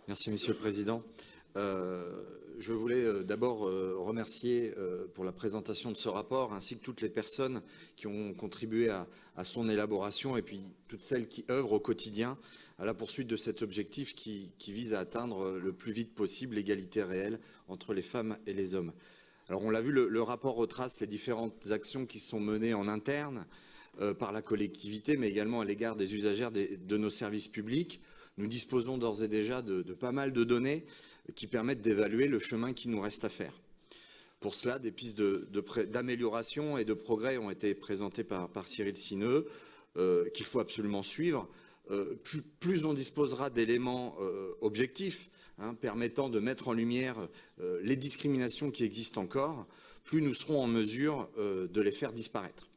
Merci Monsieur le Président. Je voulais d'abord remercier pour la présentation de ce rapport, ainsi que toutes les personnes qui ont contribué à son élaboration et puis toutes celles qui œuvrent au quotidien à la poursuite de cet objectif qui vise à atteindre le plus vite possible l'égalité réelle entre les femmes et les hommes. Alors on l'a vu, le rapport retrace les différentes actions qui sont menées en interne par la collectivité, mais également à l'égard des usagères de nos services publics. Nous disposons d'ores et déjà de pas mal de données qui permettent d'évaluer le chemin qui nous reste à faire. Pour cela, des pistes d'amélioration et de progrès ont été présentées par Cyril Sineux, qu'il faut absolument suivre. Plus on disposera d'éléments objectifs permettant de mettre en lumière les discriminations qui existent encore, plus nous serons en mesure de les faire disparaître.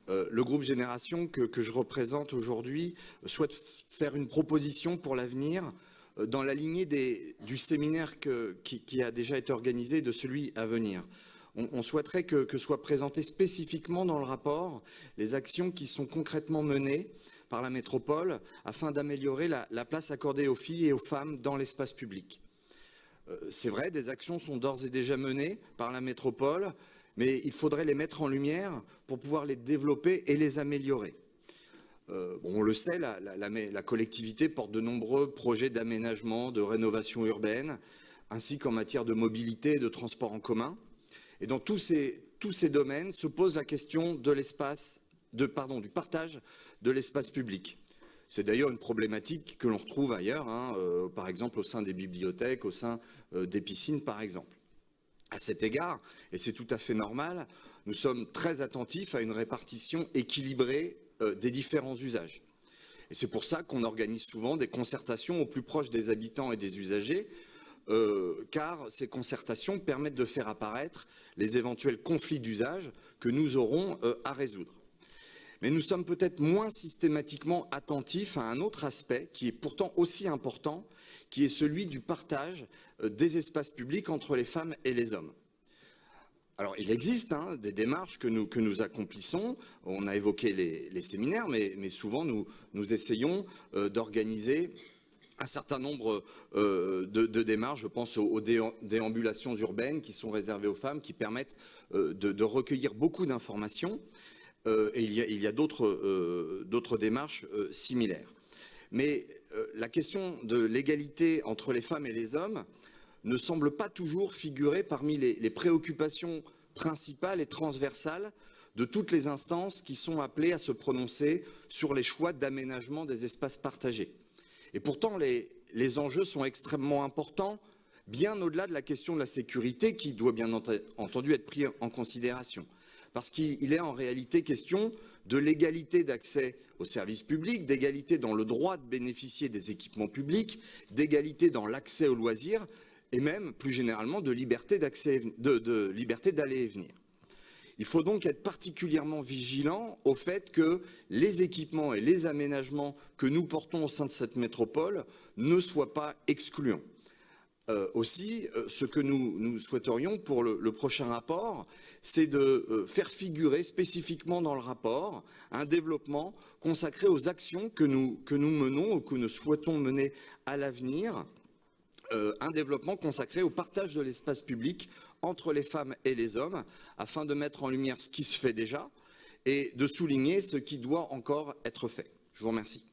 Le groupe Génération que je représente aujourd'hui souhaite faire une proposition pour l'avenir dans la lignée du séminaire qui a déjà été organisé et de celui à venir. On souhaiterait que soient présentées spécifiquement dans le rapport les actions qui sont concrètement menées par la métropole afin d'améliorer la place accordée aux filles et aux femmes dans l'espace public. C'est vrai, des actions sont d'ores et déjà menées par la métropole, mais il faudrait les mettre en lumière pour pouvoir les développer et les améliorer. On le sait, la collectivité porte de nombreux projets d'aménagement, de rénovation urbaine, ainsi qu'en matière de mobilité et de transport en commun. Et dans tous ces domaines se pose la question de du partage de l'espace public. C'est d'ailleurs une problématique que l'on retrouve ailleurs, par exemple au sein des bibliothèques, au sein des piscines par exemple. À cet égard, et c'est tout à fait normal, nous sommes très attentifs à une répartition équilibrée des différents usages. Et c'est pour ça qu'on organise souvent des concertations au plus proche des habitants et des usagers, car ces concertations permettent de faire apparaître les éventuels conflits d'usage que nous aurons à résoudre. Mais nous sommes peut-être moins systématiquement attentifs à un autre aspect qui est pourtant aussi important, qui est celui du partage des espaces publics entre les femmes et les hommes. Alors il existe des démarches que nous accomplissons, on a évoqué les séminaires, mais souvent nous essayons d'organiser un certain nombre de démarches, je pense aux déambulations urbaines qui sont réservées aux femmes, qui permettent de recueillir beaucoup d'informations. Et il y a d'autres démarches similaires. Mais la question de l'égalité entre les femmes et les hommes ne semble pas toujours figurer parmi les préoccupations principales et transversales de toutes les instances qui sont appelées à se prononcer sur les choix d'aménagement des espaces partagés. Et pourtant, les enjeux sont extrêmement importants, bien au-delà de la question de la sécurité qui doit bien entendu être prise en considération. Parce qu'il est en réalité question de l'égalité d'accès aux services publics, d'égalité dans le droit de bénéficier des équipements publics, d'égalité dans l'accès aux loisirs et même, plus généralement, de liberté d'aller et venir. Il faut donc être particulièrement vigilant au fait que les équipements et les aménagements que nous portons au sein de cette métropole ne soient pas excluants. Aussi, ce que nous souhaiterions pour le prochain rapport, c'est de faire figurer spécifiquement dans le rapport un développement consacré aux actions que nous menons ou que nous souhaitons mener à l'avenir, un développement consacré au partage de l'espace public entre les femmes et les hommes, afin de mettre en lumière ce qui se fait déjà et de souligner ce qui doit encore être fait. Je vous remercie.